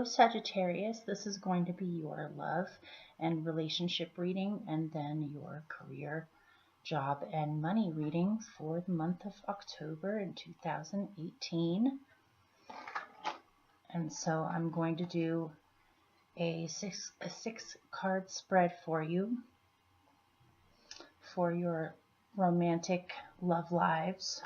So Sagittarius, this is going to be your love and relationship reading, and then your career, job, and money reading for the month of October in 2018. And so I'm going to do a six card spread for you for your romantic love lives.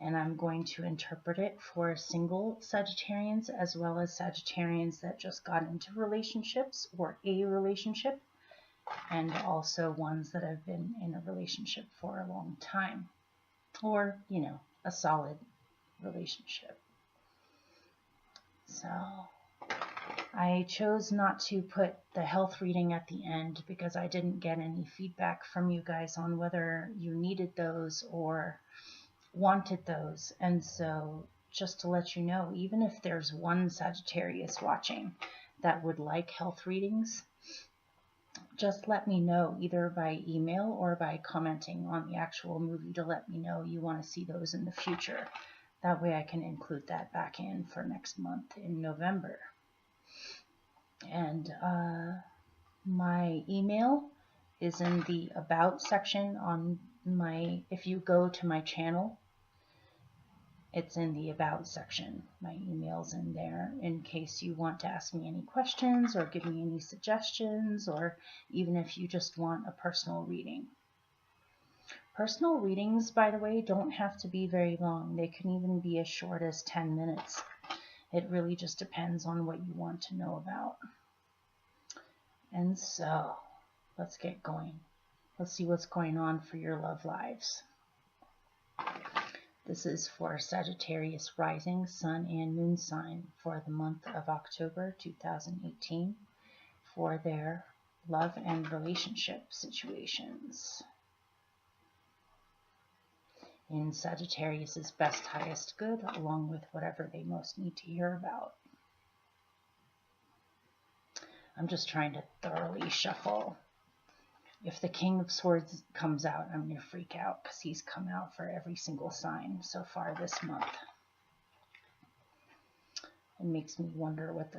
And I'm going to interpret it for single Sagittarians as well as Sagittarians that just got into relationships or a relationship, and also ones that have been in a relationship for a long time, or, you know, a solid relationship. So I chose not to put the health reading at the end because I didn't get any feedback from you guys on whether you needed those or wanted those. And so just to let you know, even if there's one Sagittarius watching that would like health readings, just let me know either by email or by commenting on the actual movie to let me know you want to see those in the future. That way I can include that back in for next month in November. And my email is in the About section on my, if you go to my channel, it's in the About section. My email's in there in case you want to ask me any questions or give me any suggestions, or even if you just want a personal reading. Personal readings, by the way, don't have to be very long. They can even be as short as 10 minutes. It really just depends on what you want to know about. And so, let's get going. Let's see what's going on for your love lives. This is for Sagittarius rising, sun, and moon sign for the month of October 2018 for their love and relationship situations. In Sagittarius's best, highest good, along with whatever they most need to hear about. I'm just trying to thoroughly shuffle. If the King of Swords comes out, I'm going to freak out because he's come out for every single sign so far this month. It makes me wonder what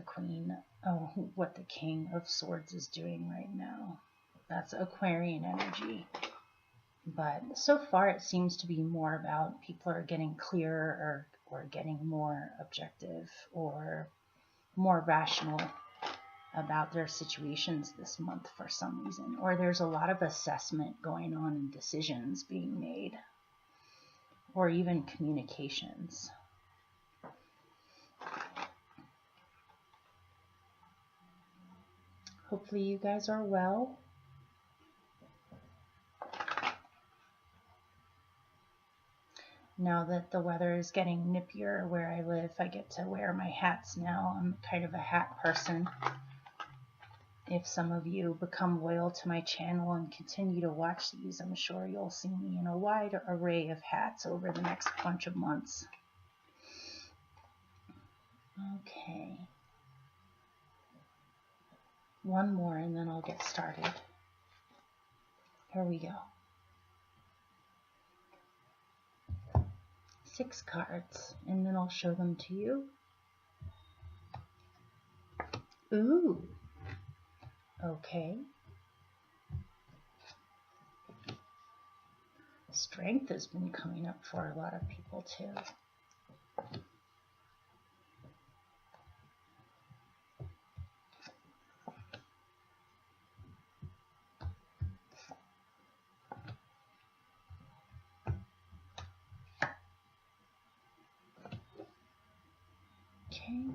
what the King of Swords is doing right now. That's Aquarian energy. But so far it seems to be more about people are getting clearer or getting more objective or more rational about their situations this month for some reason, or there's a lot of assessment going on and decisions being made, or even communications. Hopefully you guys are well. Now that the weather is getting nippier where I live, I get to wear my hats now. I'm kind of a hat person. If some of you become loyal to my channel and continue to watch these, I'm sure you'll see me in a wide array of hats over the next bunch of months. Okay. One more and then I'll get started. Here we go. 6 cards, and then I'll show them to you. Ooh. Okay. Strength has been coming up for a lot of people too. Okay.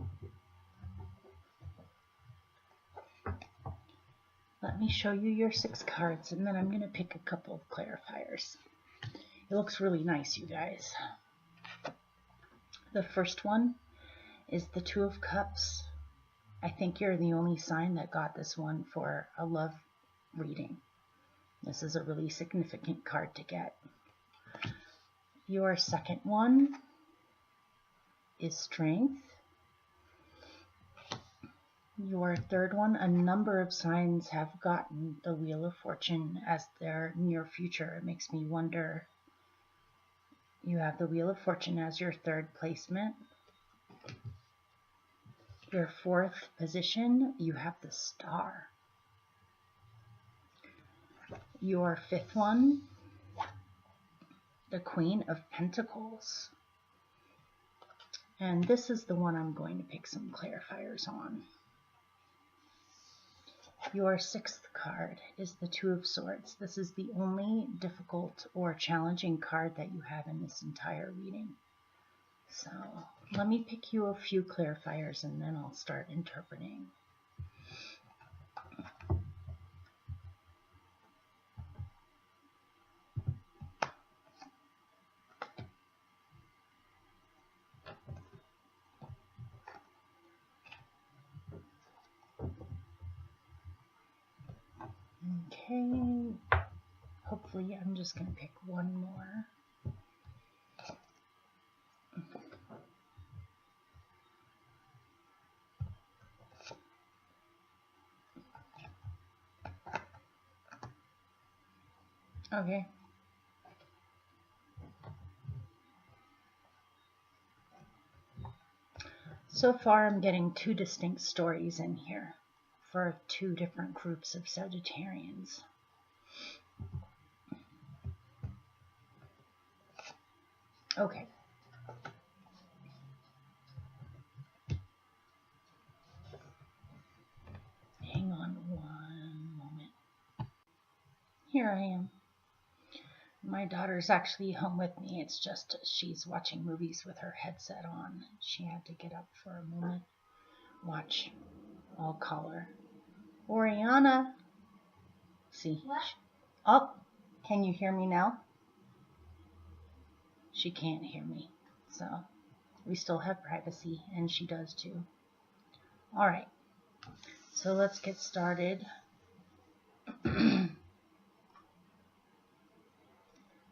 Let me show you your 6 cards, and then I'm going to pick a couple of clarifiers. It looks really nice, you guys. The first one is the 2 of Cups. I think you're the only sign that got this one for a love reading. This is a really significant card to get. Your second one is Strength. Your third one, a number of signs have gotten the Wheel of Fortune as their near future. It makes me wonder. You have the Wheel of Fortune as your 3rd placement. Your fourth position, you have the Star. Your fifth one, the Queen of Pentacles. And this is the one I'm going to pick some clarifiers on. Your sixth card is the Two of Swords. This is the only difficult or challenging card that you have in this entire reading. So let me pick you a few clarifiers and then I'll start interpreting. Okay, hopefully I'm just going to pick one more. Okay. So far I'm getting two distinct stories in here for two different groups of Sagittarians. Okay. Hang on one moment. Here I am. My daughter's actually home with me. It's just she's watching movies with her headset on. She had to get up for a moment. Watch. I'll call her. Oriana. See. What? Oh, can you hear me now? She can't hear me. So we still have privacy, and she does too. All right. So let's get started.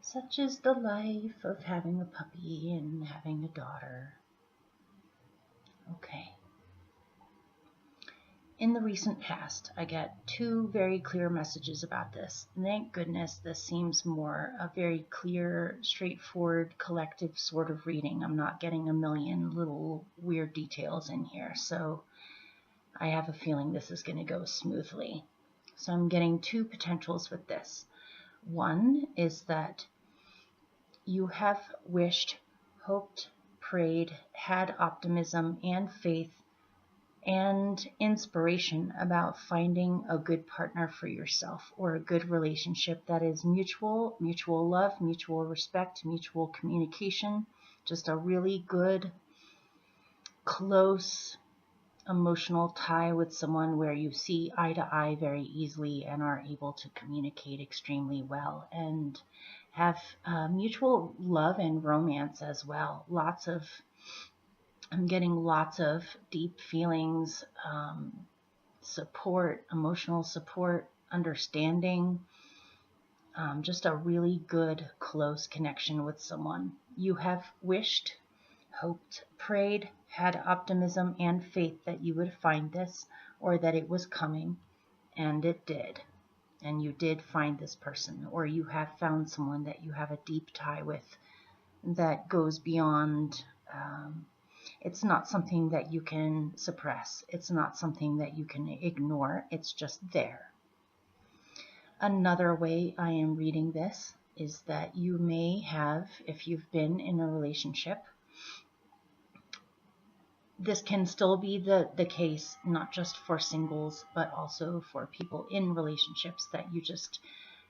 Such is the life of having a puppy and having a daughter. Okay. In the recent past, I get two very clear messages about this. Thank goodness this seems more a very clear, straightforward, collective sort of reading. I'm not getting a million little weird details in here, so I have a feeling this is going to go smoothly. So I'm getting two potentials with this. One is that you have wished, hoped, prayed, had optimism and faith and inspiration about finding a good partner for yourself, or a good relationship that is mutual love, mutual respect, mutual communication, just a really good, close, emotional tie with someone where you see eye to eye very easily and are able to communicate extremely well and have mutual love and romance as well. I'm getting lots of deep feelings, support, emotional support, understanding, just a really good, close connection with someone. You have wished, hoped, prayed, had optimism and faith that you would find this, or that it was coming, and it did. And you did find this person, or you have found someone that you have a deep tie with that goes beyond. It's not something that you can suppress. It's not something that you can ignore. It's just there. Another way I am reading this is that you may have, if you've been in a relationship, this can still be the case, not just for singles, but also for people in relationships, that you just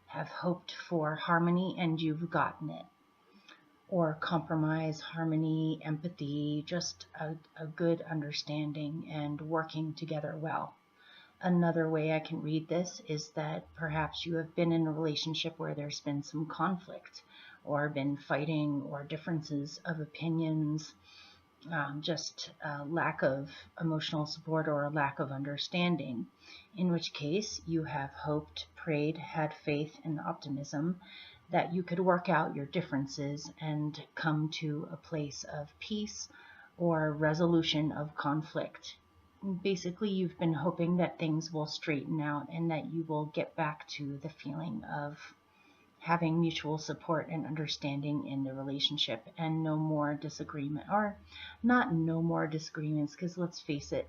have hoped for harmony and you've gotten it. Or compromise, harmony, empathy, just a good understanding and working together well. Another way I can read this is that perhaps you have been in a relationship where there's been some conflict, or been fighting, or differences of opinions, just a lack of emotional support or a lack of understanding, in which case you have hoped, prayed, had faith and optimism that you could work out your differences and come to a place of peace or resolution of conflict. Basically, you've been hoping that things will straighten out and that you will get back to the feeling of having mutual support and understanding in the relationship, and no more disagreement, or not no more disagreements, because let's face it,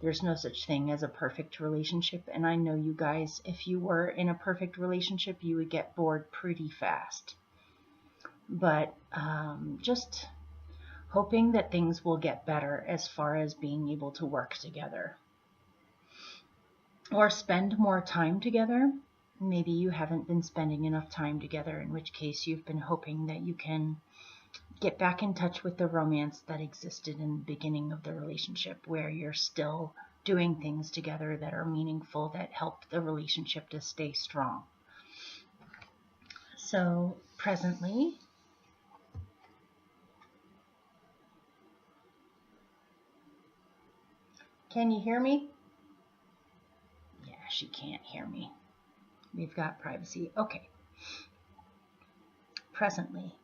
There's no such thing as a perfect relationship, and I know you guys, if you were in a perfect relationship, you would get bored pretty fast. But just hoping that things will get better as far as being able to work together or spend more time together. Maybe you haven't been spending enough time together, in which case you've been hoping that you can get back in touch with the romance that existed in the beginning of the relationship, where you're still doing things together that are meaningful, that help the relationship to stay strong. So presently, can you hear me? Yeah, she can't hear me. We've got privacy. Okay. Presently,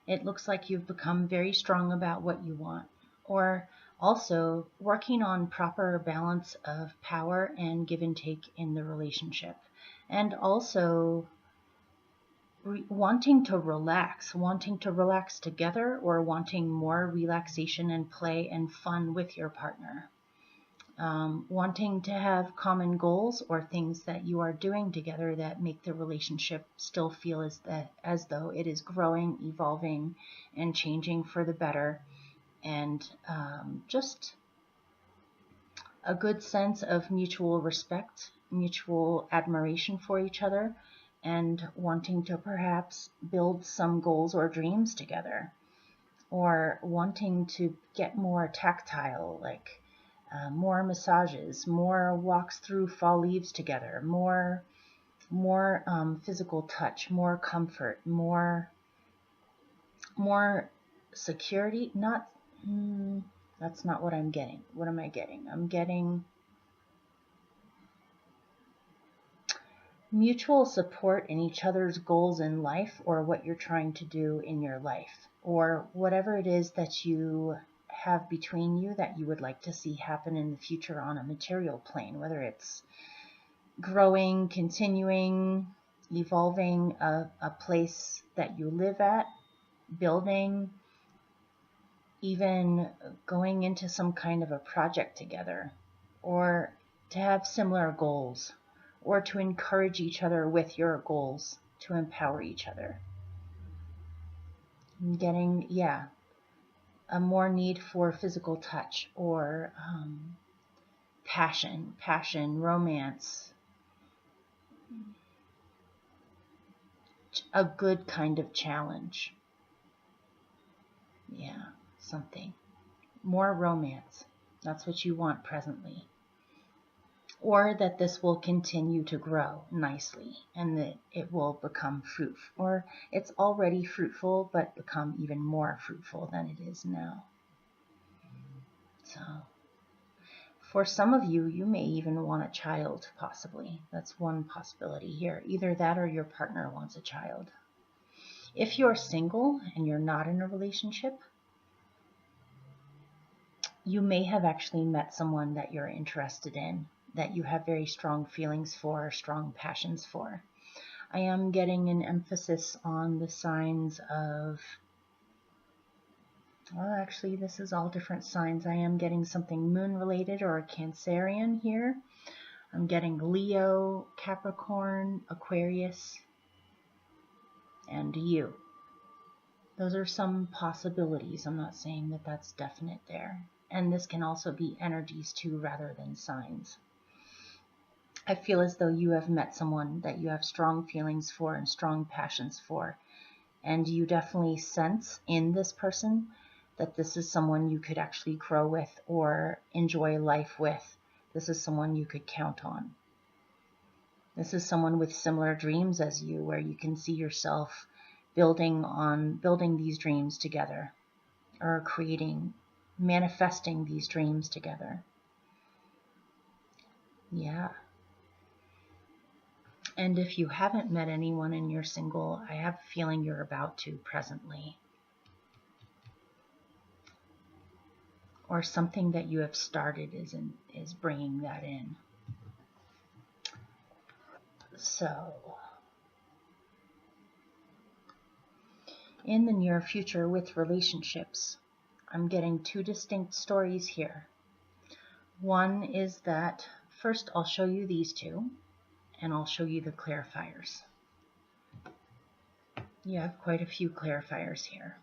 it looks like you've become very strong about what you want, or also working on proper balance of power and give and take in the relationship, and also wanting to relax together, or wanting more relaxation and play and fun with your partner. Wanting to have common goals or things that you are doing together that make the relationship still feel as though it is growing, evolving, and changing for the better, and just a good sense of mutual respect, mutual admiration for each other, and wanting to perhaps build some goals or dreams together, or wanting to get more tactile, like more massages, more walks through fall leaves together, more physical touch, more comfort, more security. Not that's not what I'm getting. What am I getting? I'm getting mutual support in each other's goals in life, or what you're trying to do in your life, or whatever it is that you have between you that you would like to see happen in the future on a material plane, whether it's growing, continuing, evolving a place that you live at, building, even going into some kind of a project together, or to have similar goals, or to encourage each other with your goals, to empower each other. I'm getting, a more need for physical touch, or passion, romance, a good kind of challenge. Yeah, something. More romance. That's what you want presently. Or that this will continue to grow nicely, and that it will become fruitful, or it's already fruitful, but become even more fruitful than it is now. So for some of you, you may even want a child, possibly. That's one possibility here. Either that or your partner wants a child. If you're single and you're not in a relationship, you may have actually met someone that you're interested in, that you have very strong feelings for, strong passions for. I am getting an emphasis on the signs of, well, actually, this is all different signs. I am getting something moon-related or a Cancerian here. I'm getting Leo, Capricorn, Aquarius, and you. Those are some possibilities. I'm not saying that that's definite there. And this can also be energies too, rather than signs. I feel as though you have met someone that you have strong feelings for and strong passions for, and you definitely sense in this person that this is someone you could actually grow with or enjoy life with. This is someone you could count on. This is someone with similar dreams as you, where you can see yourself building these dreams together, or manifesting these dreams together. Yeah. And if you haven't met anyone and you're single, I have a feeling you're about to presently. Or something that you have started is bringing that in. So, in the near future with relationships, I'm getting two distinct stories here. One is that first I'll show you these two, and I'll show you the clarifiers. You have quite a few clarifiers here.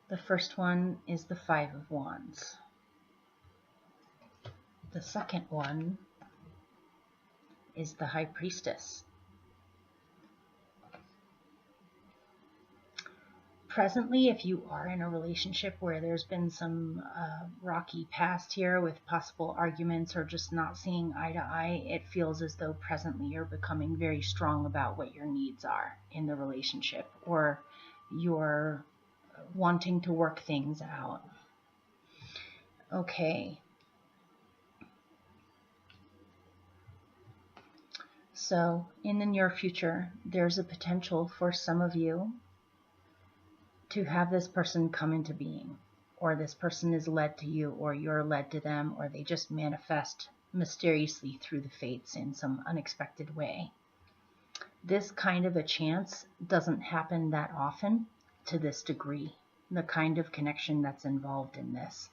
The first one is the Five of Wands. The second one is the High Priestess. Presently, if you are in a relationship where there's been some rocky past here with possible arguments or just not seeing eye to eye, it feels as though presently you're becoming very strong about what your needs are in the relationship, or you're wanting to work things out. Okay. So in the near future, there's a potential for some of you to have this person come into being, or this person is led to you, or you're led to them, or they just manifest mysteriously through the fates in some unexpected way. This kind of a chance doesn't happen that often to this degree, the kind of connection that's involved in this.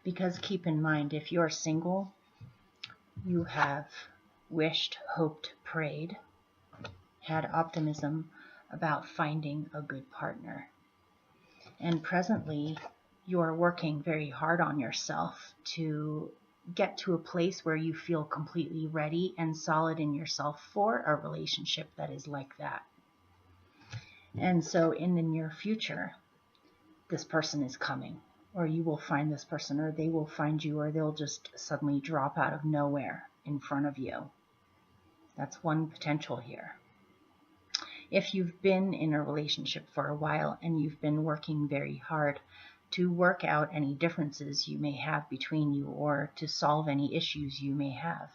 Because keep in mind, if you're single, you have wished, hoped, prayed, had optimism about finding a good partner. And presently, you're working very hard on yourself to get to a place where you feel completely ready and solid in yourself for a relationship that is like that. And so in the near future, this person is coming, or you will find this person, or they will find you, or they'll just suddenly drop out of nowhere in front of you. That's one potential here. If you've been in a relationship for a while and you've been working very hard to work out any differences you may have between you, or to solve any issues you may have,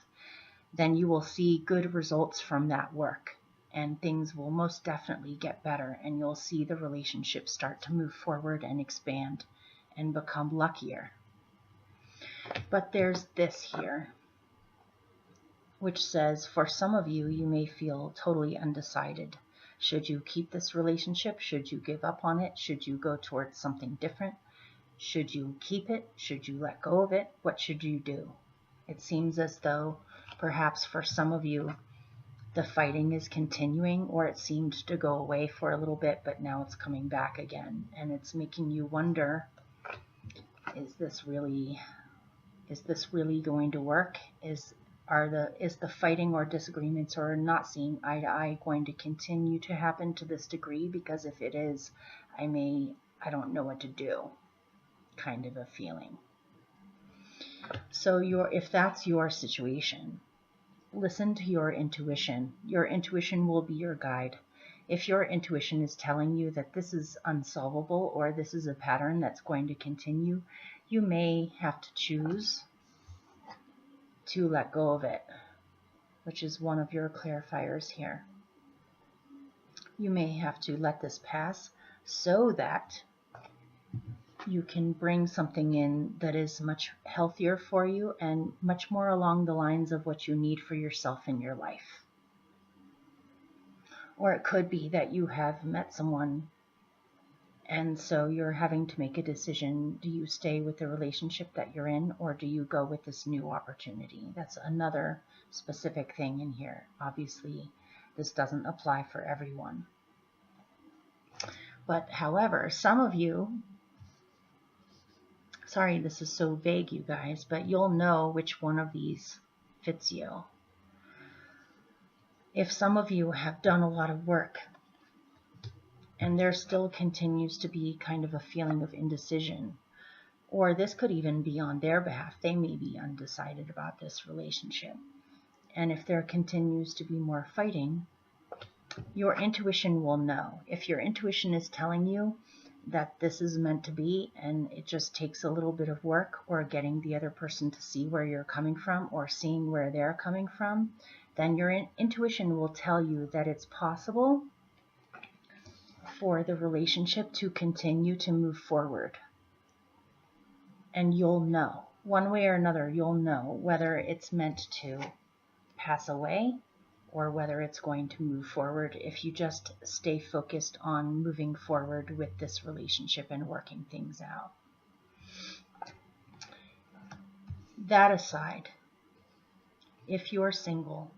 then you will see good results from that work, and things will most definitely get better, and you'll see the relationship start to move forward and expand and become luckier. But there's this here, which says for some of you, you may feel totally undecided. Should you keep this relationship? Should you give up on it? Should you go towards something different? Should you keep it? Should you let go of it? What should you do? It seems as though perhaps for some of you, the fighting is continuing, or it seemed to go away for a little bit, but now it's coming back again. And it's making you wonder, is this really going to work? Is the fighting or disagreements or not seeing eye to eye going to continue to happen to this degree? Because if it is, I don't know what to do, kind of a feeling. So if that's your situation, listen to your intuition. Your intuition will be your guide. If your intuition is telling you that this is unsolvable, or this is a pattern that's going to continue, you may have to choose to let go of it, which is one of your clarifiers here. You may have to let this pass so that you can bring something in that is much healthier for you and much more along the lines of what you need for yourself in your life. Or it could be that you have met someone, and so you're having to make a decision. Do you stay with the relationship that you're in, or do you go with this new opportunity? That's another specific thing in here. Obviously, this doesn't apply for everyone. But however, some of you, sorry this is so vague, you guys, but you'll know which one of these fits you. If some of you have done a lot of work, and there still continues to be kind of a feeling of indecision, or this could even be on their behalf. They may be undecided about this relationship. And if there continues to be more fighting, your intuition will know. If your intuition is telling you that this is meant to be, and it just takes a little bit of work, or getting the other person to see where you're coming from, or seeing where they're coming from, then your intuition will tell you that it's possible for the relationship to continue to move forward. And you'll know, one way or another, you'll know whether it's meant to pass away or whether it's going to move forward if you just stay focused on moving forward with this relationship and working things out. That aside, if you're single,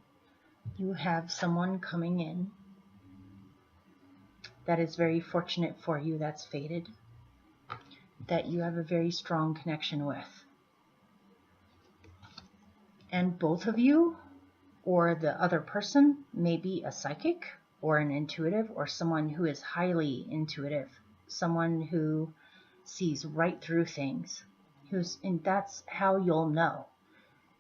you have someone coming in that is very fortunate for you, that's fated, that you have a very strong connection with. And both of you, or the other person, may be a psychic or an intuitive or someone who is highly intuitive, someone who sees right through things, and that's how you'll know.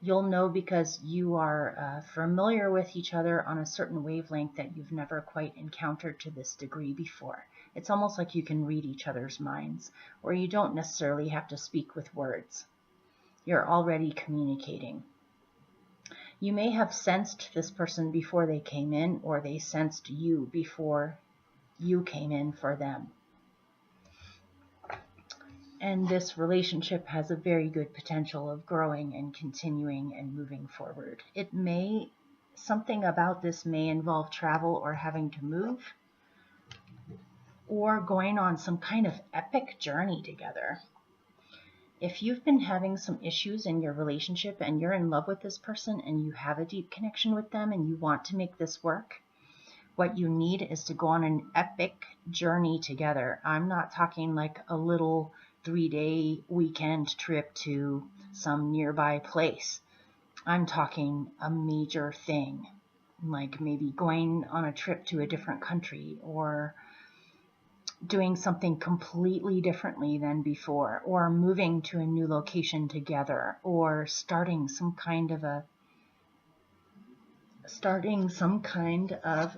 You'll know because you are familiar with each other on a certain wavelength that you've never quite encountered to this degree before. It's almost like you can read each other's minds, or you don't necessarily have to speak with words. You're already communicating. You may have sensed this person before they came in, or they sensed you before you came in for them. And this relationship has a very good potential of growing and continuing and moving forward. Something about this may involve travel or having to move, or going on some kind of epic journey together. If you've been having some issues in your relationship and you're in love with this person and you have a deep connection with them and you want to make this work, what you need is to go on an epic journey together. I'm not talking like a little 3-day weekend trip to some nearby place. I'm talking a major thing, like maybe going on a trip to a different country, or doing something completely differently than before, or moving to a new location together, or starting some kind of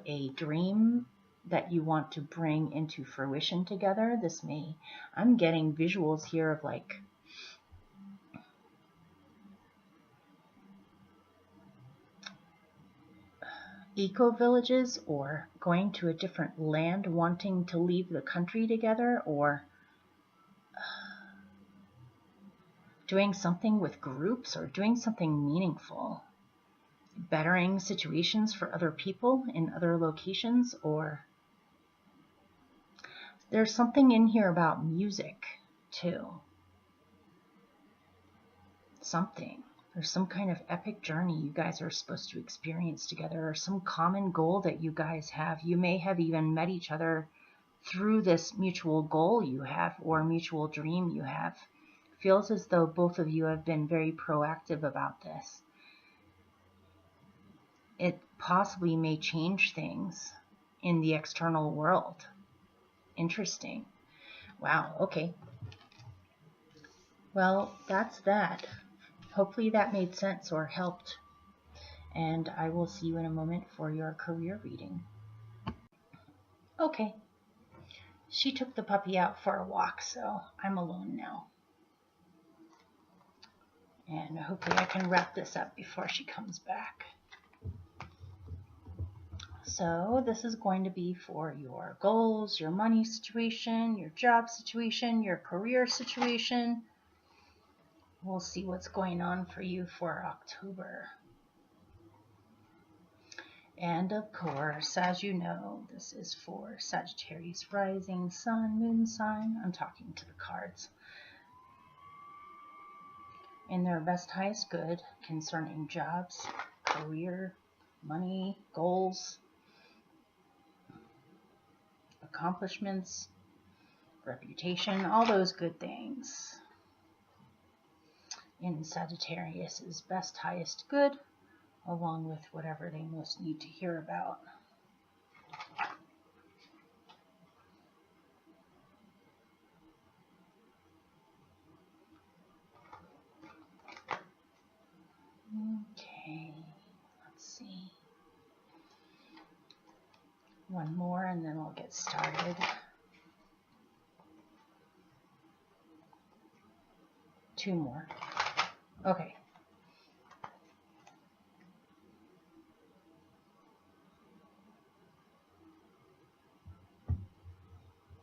a dream that you want to bring into fruition together. I'm getting visuals here of like eco-villages, or going to a different land, wanting to leave the country together, or doing something with groups, or doing something meaningful, bettering situations for other people in other locations. Or there's something in here about music too. There's some kind of epic journey you guys are supposed to experience together, or some common goal that you guys have. You may have even met each other through this mutual goal you have, or mutual dream you have. Feels as though both of you have been very proactive about this. It possibly may change things in the external world. Interesting. Wow, okay. Well, that's that. Hopefully that made sense or helped. And I will see you in a moment for your career reading. Okay. She took the puppy out for a walk, so I'm alone now. And hopefully I can wrap this up before she comes back. So this is going to be for your goals, your money situation, your job situation, your career situation. We'll see what's going on for you for October. And of course, as you know, this is for Sagittarius rising, sun, moon sign. I'm talking to the cards. In their best, highest good concerning jobs, career, money, goals, accomplishments, reputation, all those good things. In Sagittarius's best, highest good, along with whatever they most need to hear about. Okay, let's see. One more and then we'll get started. Two more. Okay.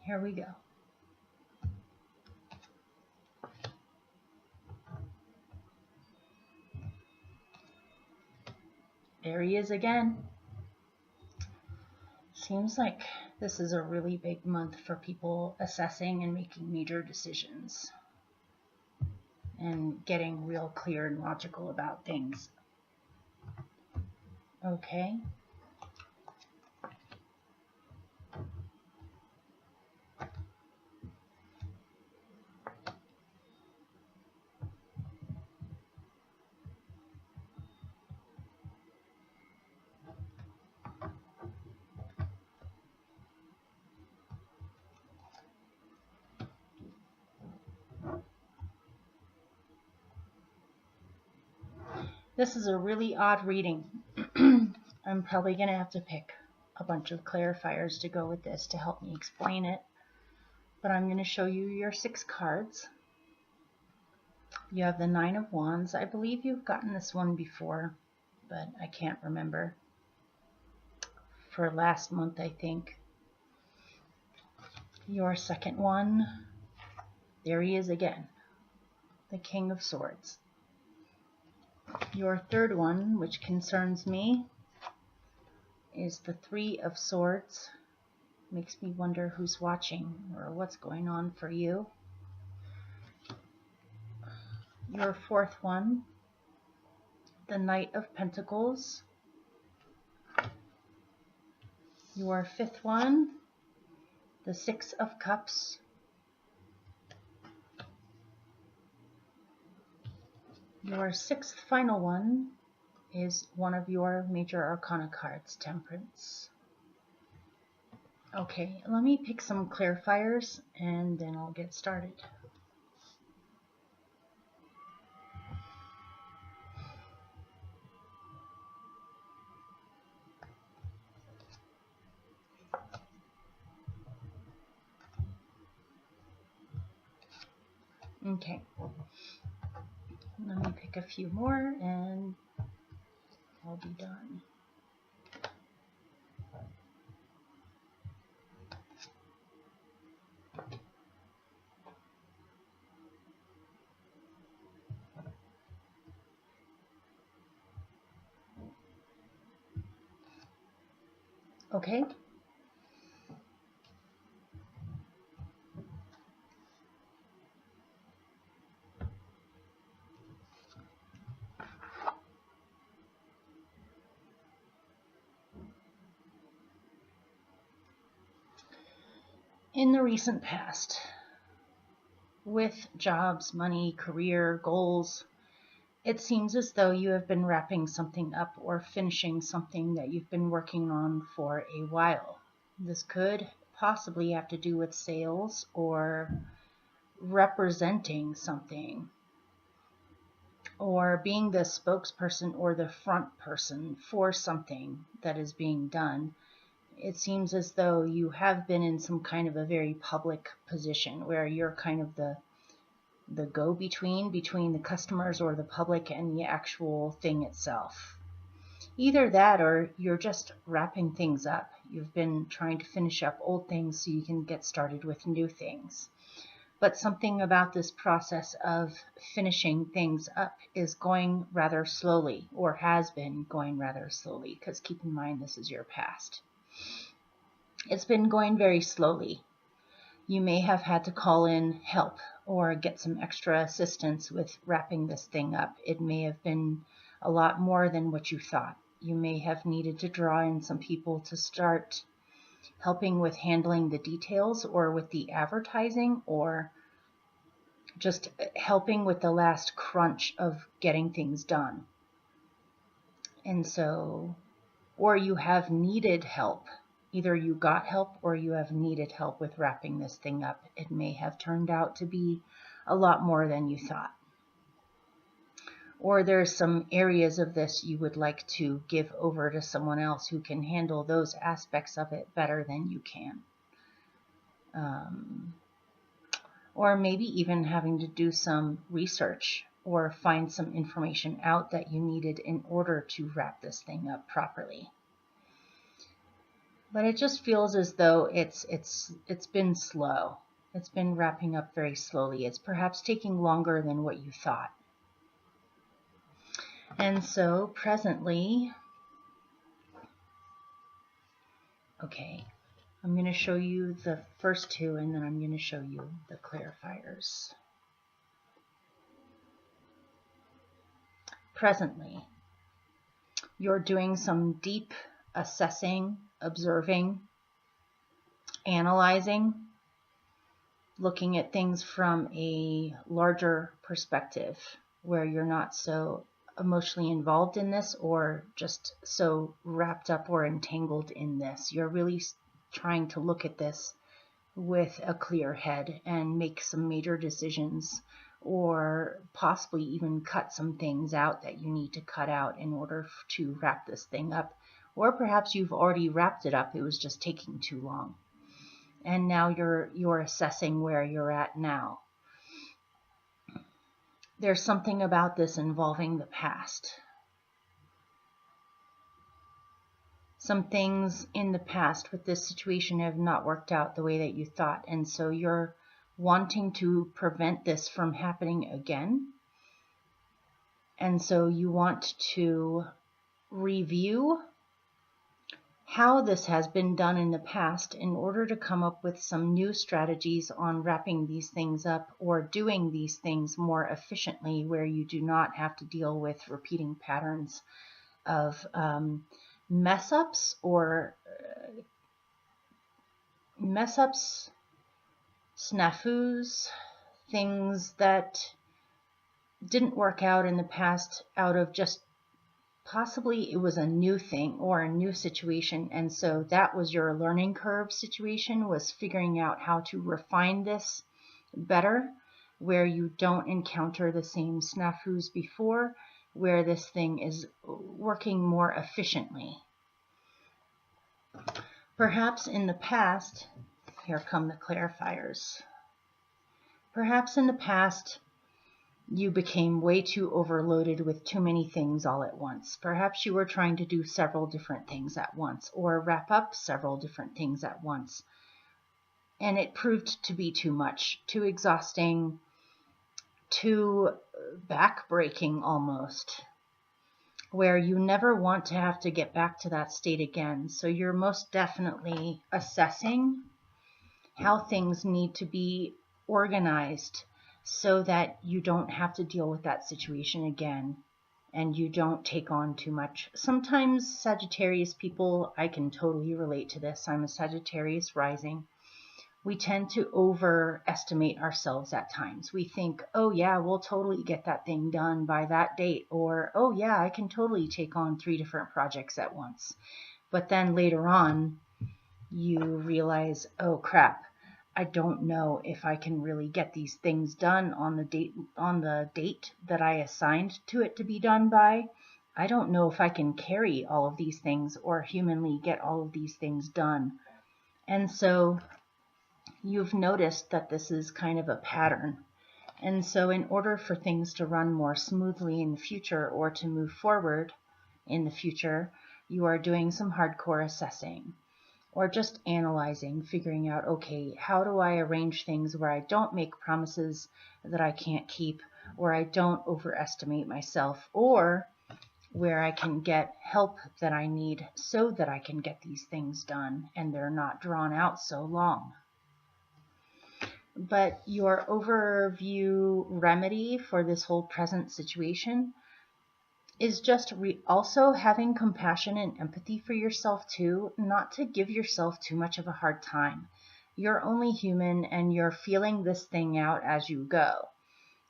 Here we go. There he is again. seems like this is a really big month for people assessing and making major decisions and getting real clear and logical about things. Okay. This is a really odd reading. I'm probably going to have to pick a bunch of clarifiers to go with this to help me explain it. But I'm going to show you your 6 cards. You have the 9 of Wands. I believe you've gotten this one before, but I can't remember. For last month, I think. Your second one, there he is again, the King of Swords. Your third one, which concerns me, is the 3 of Swords. Makes me wonder who's watching or what's going on for you. Your fourth one, the Knight of Pentacles. Your fifth one, the 6 of Cups. Your 6th final one is one of your major arcana cards, Temperance. Okay, let me pick some clarifiers and then I'll get started. Okay, let me pick a few more and I'll be done. Okay. In the recent past, with jobs, money, career, goals, it seems as though you have been wrapping something up or finishing something that you've been working on for a while. This could possibly have to do with sales or representing something, or being the spokesperson or the front person for something that is being done. It seems as though you have been in some kind of a very public position where you're kind of the go-between between the customers or the public and the actual thing itself. Either that or you're just wrapping things up. You've been trying to finish up old things so you can get started with new things. But something about this process of finishing things up is going rather slowly, or has been going rather slowly, because keep in mind this is your past. It's been going very slowly. You may have had to call in help or get some extra assistance with wrapping this thing up. It may have been a lot more than what you thought. You may have needed to draw in some people to start helping with handling the details or with the advertising, or just helping with the last crunch of getting things done. And so, or you have needed help. Either you got help or you have needed help with wrapping this thing up. It may have turned out to be a lot more than you thought. Or there's some areas of this you would like to give over to someone else who can handle those aspects of it better than you can. Or maybe even having to do some research or find some information out that you needed in order to wrap this thing up properly. But it just feels as though it's been slow. It's been wrapping up very slowly. It's perhaps taking longer than what you thought. And so presently, Okay, I'm going to show you the first two, and then I'm going to show you the clarifiers. Presently, you're doing some deep assessing, observing, analyzing, looking at things from a larger perspective where you're not so emotionally involved in this or just so wrapped up or entangled in this. You're really trying to look at this with a clear head and make some major decisions, or possibly even cut some things out that you need to cut out in order to wrap this thing up. Or perhaps you've already wrapped it up, it was just taking too long. And now you're assessing where you're at now. There's something about this involving the past. Some things in the past with this situation have not worked out the way that you thought, and so you're wanting to prevent this from happening again. And so you want to review how this has been done in the past in order to come up with some new strategies on wrapping these things up or doing these things more efficiently, where you do not have to deal with repeating patterns of mess-ups, snafus, things that didn't work out in the past out of just possibly it was a new thing or a new situation, and so that was your learning curve situation, was figuring out how to refine this better, where you don't encounter the same snafus before, where this thing is working more efficiently. Perhaps in the past, here come the clarifiers. Perhaps in the past, you became way too overloaded with too many things all at once. Perhaps you were trying to do several different things at once, or wrap up several different things at once. And it proved to be too much, too exhausting, too back-breaking almost, where you never want to have to get back to that state again. So you're most definitely assessing how things need to be organized so that you don't have to deal with that situation again and you don't take on too much. Sometimes Sagittarius people, I can totally relate to this. I'm a Sagittarius rising. We tend to overestimate ourselves at times. We think, oh yeah, we'll totally get that thing done by that date, or oh yeah, I can totally take on 3 different projects at once. But then later on, you realize, oh crap, I don't know if I can really get these things done on the date that I assigned to it to be done by. I don't know if I can carry all of these things or humanly get all of these things done. And so you've noticed that this is kind of a pattern. And so in order for things to run more smoothly in the future or to move forward in the future, you are doing some hardcore assessing, or just analyzing, figuring out, okay, how do I arrange things where I don't make promises that I can't keep, or I don't overestimate myself, or where I can get help that I need so that I can get these things done and they're not drawn out so long. But your overview remedy for this whole present situation is just also having compassion and empathy for yourself too, not to give yourself too much of a hard time. You're only human and you're feeling this thing out as you go.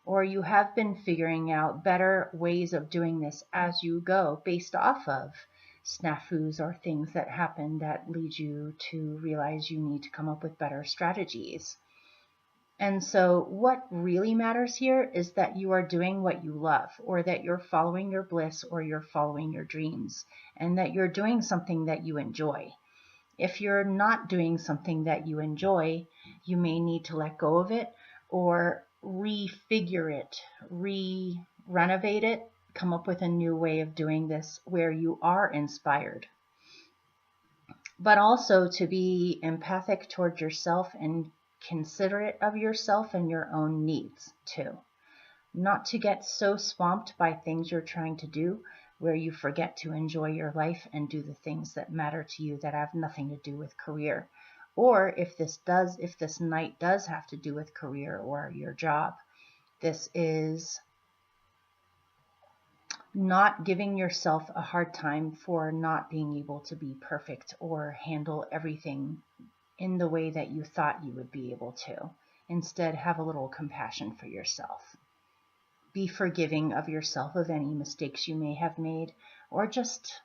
Or you have been figuring out better ways of doing this as you go based off of snafus or things that happen that lead you to realize you need to come up with better strategies. And so what really matters here is that you are doing what you love, or that you're following your bliss, or you're following your dreams, and that you're doing something that you enjoy. If you're not doing something that you enjoy, you may need to let go of it or refigure it, renovate it, come up with a new way of doing this where you are inspired. But also to be empathic towards yourself and considerate of yourself and your own needs too. Not to get so swamped by things you're trying to do where you forget to enjoy your life and do the things that matter to you that have nothing to do with career. Or if this night does have to do with career or your job, this is not giving yourself a hard time for not being able to be perfect or handle everything in the way that you thought you would be able to. Instead, have a little compassion for yourself. Be forgiving of yourself of any mistakes you may have made, or just,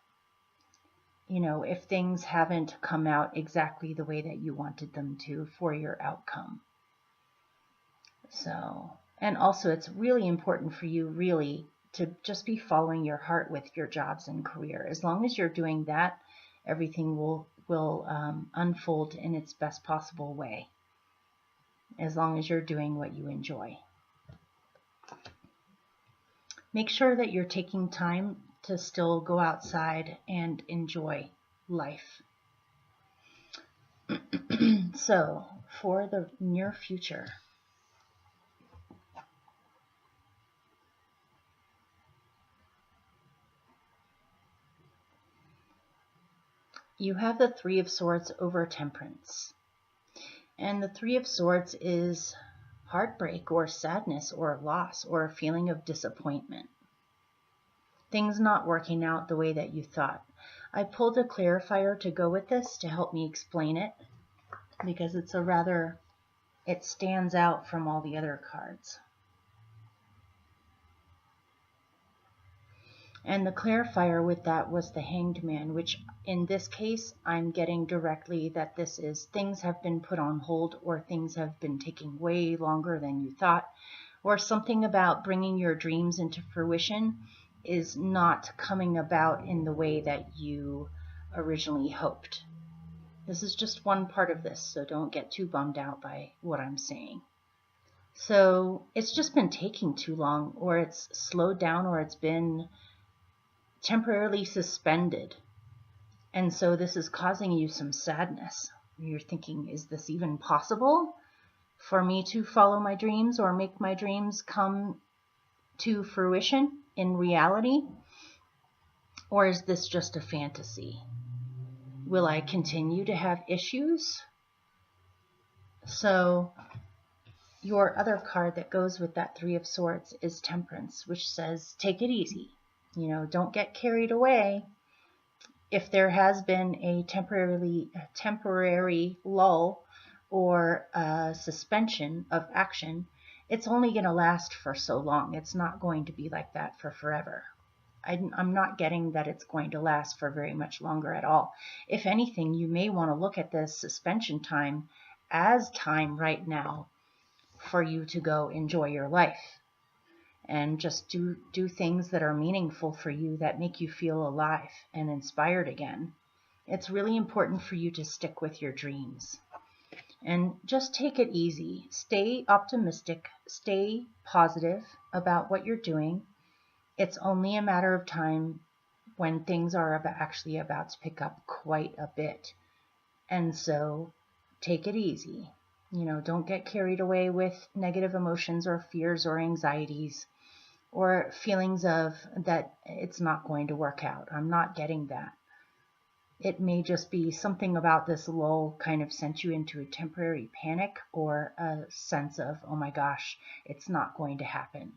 if things haven't come out exactly the way that you wanted them to for your outcome. So, and also it's really important for you really to just be following your heart with your jobs and career. As long as you're doing that, everything will unfold in its best possible way, as long as you're doing what you enjoy. Make sure that you're taking time to still go outside and enjoy life. So, for the near future, you have the Three of Swords over Temperance. And the Three of Swords is heartbreak or sadness or loss or a feeling of disappointment. Things not working out the way that you thought. I pulled a clarifier to go with this to help me explain it, because it stands out from all the other cards. And the clarifier with that was the Hanged Man, which in this case, I'm getting directly that this is things have been put on hold, or things have been taking way longer than you thought, or something about bringing your dreams into fruition is not coming about in the way that you originally hoped. This is just one part of this, so don't get too bummed out by what I'm saying. So it's just been taking too long, or it's slowed down, or it's been temporarily suspended. And so this is causing you some sadness. You're thinking, is this even possible for me to follow my dreams or make my dreams come to fruition in reality? Or is this just a fantasy? Will I continue to have issues? So your other card that goes with that Three of Swords is Temperance, which says take it easy. Don't get carried away. If there has been a temporary lull or a suspension of action, it's only going to last for so long. It's not going to be like that for forever. I'm not getting that it's going to last for very much longer at all. If anything, you may want to look at this suspension time as time right now for you to go enjoy your life and just do things that are meaningful for you, that make you feel alive and inspired again. It's really important for you to stick with your dreams and just take it easy. Stay optimistic, stay positive about what you're doing. It's only a matter of time when things are actually about to pick up quite a bit. And so take it easy. Don't get carried away with negative emotions or fears or anxieties or feelings of that it's not going to work out. I'm not getting that. It may just be something about this lull kind of sent you into a temporary panic or a sense of, oh my gosh, it's not going to happen.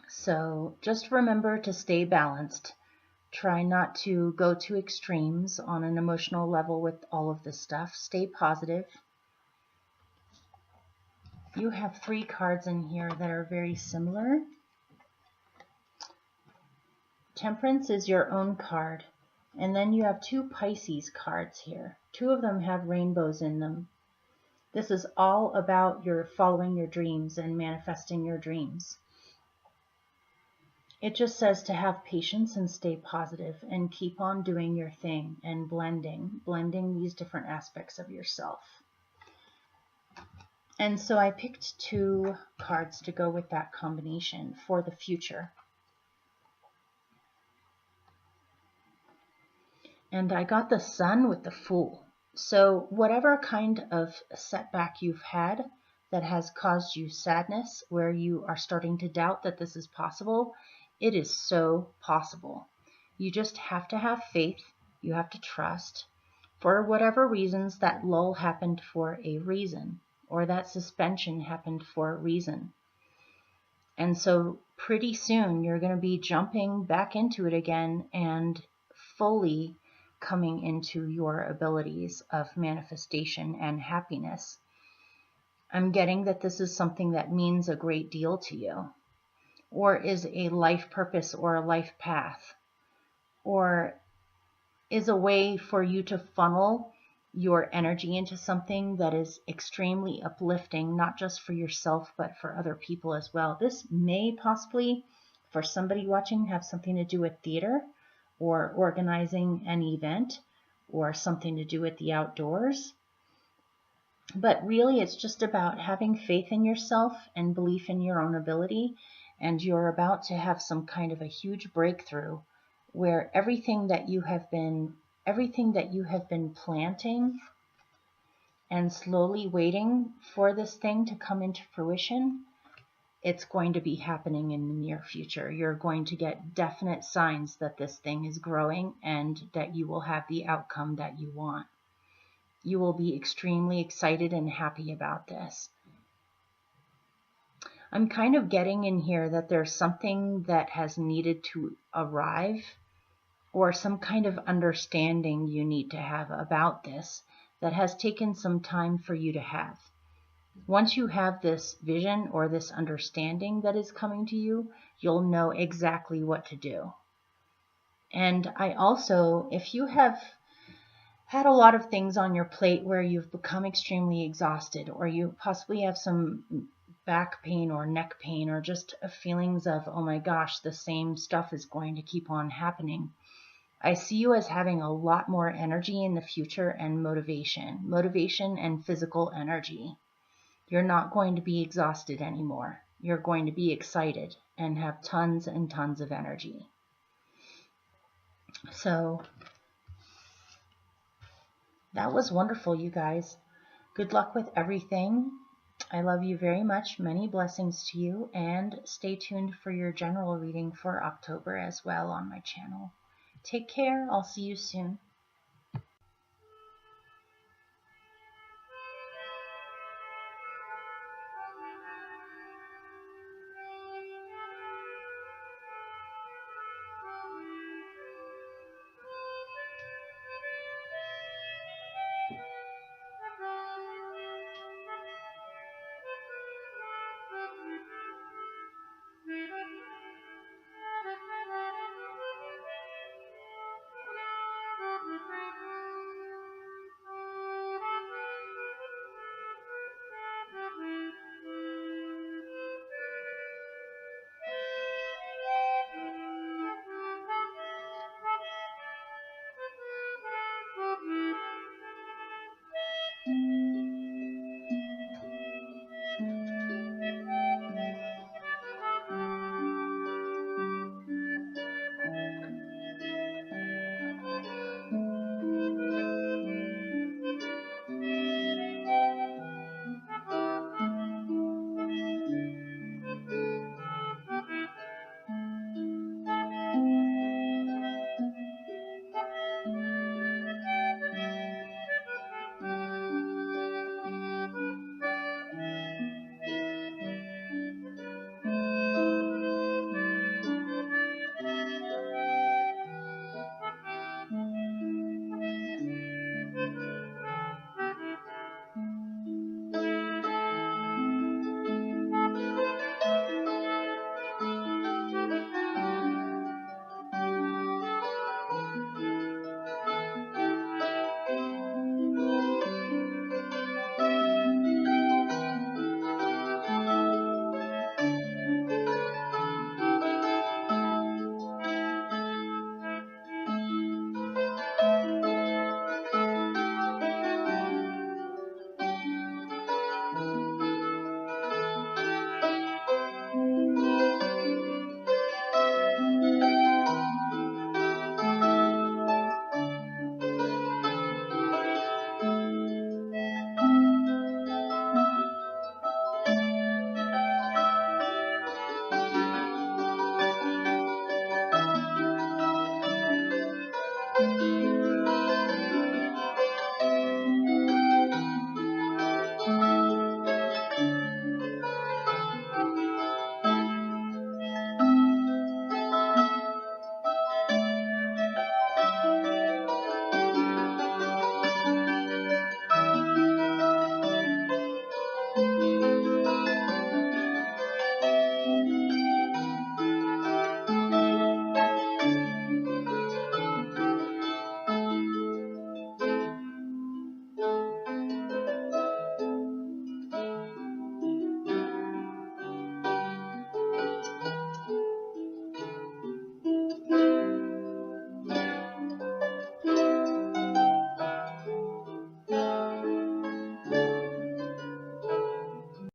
So just remember to stay balanced. Try not to go to extremes on an emotional level with all of this stuff. Stay positive. You have 3 cards in here that are very similar. Temperance is your own card. And then you have 2 Pisces cards here. 2 of them have rainbows in them. This is all about your following your dreams and manifesting your dreams. It just says to have patience and stay positive and keep on doing your thing and blending these different aspects of yourself. And so I picked 2 cards to go with that combination for the future. And I got the Sun with the Fool. So whatever kind of setback you've had that has caused you sadness, where you are starting to doubt that this is possible, It is so possible. You just have to have faith. You have to trust. For whatever reasons, that lull happened for a reason, or that suspension happened for a reason. And so pretty soon you're going to be jumping back into it again and fully coming into your abilities of manifestation and happiness. I'm getting that this is something that means a great deal to you, or is a life purpose or a life path, or is a way for you to funnel your energy into something that is extremely uplifting, not just for yourself, but for other people as well. This may possibly, for somebody watching, have something to do with theater or organizing an event or something to do with the outdoors. But really, it's just about having faith in yourself and belief in your own ability, and you're about to have some kind of a huge breakthrough where everything that you have been planting and slowly waiting for this thing to come into fruition, it's going to be happening in the near future. You're going to get definite signs that this thing is growing and that you will have the outcome that you want. You will be extremely excited and happy about this. I'm kind of getting in here that there's something that has needed to arrive, or some kind of understanding you need to have about this that has taken some time for you to have. Once you have this vision or this understanding that is coming to you, you'll know exactly what to do. And I also, if you have had a lot of things on your plate where you've become extremely exhausted, or you possibly have some back pain or neck pain, or just feelings of, oh my gosh, the same stuff is going to keep on happening, I see you as having a lot more energy in the future and motivation and physical energy. You're not going to be exhausted anymore. You're going to be excited and have tons and tons of energy. So that was wonderful, you guys. Good luck with everything. I love you very much. Many blessings to you, and stay tuned for your general reading for October as well on my channel. Take care. I'll see you soon.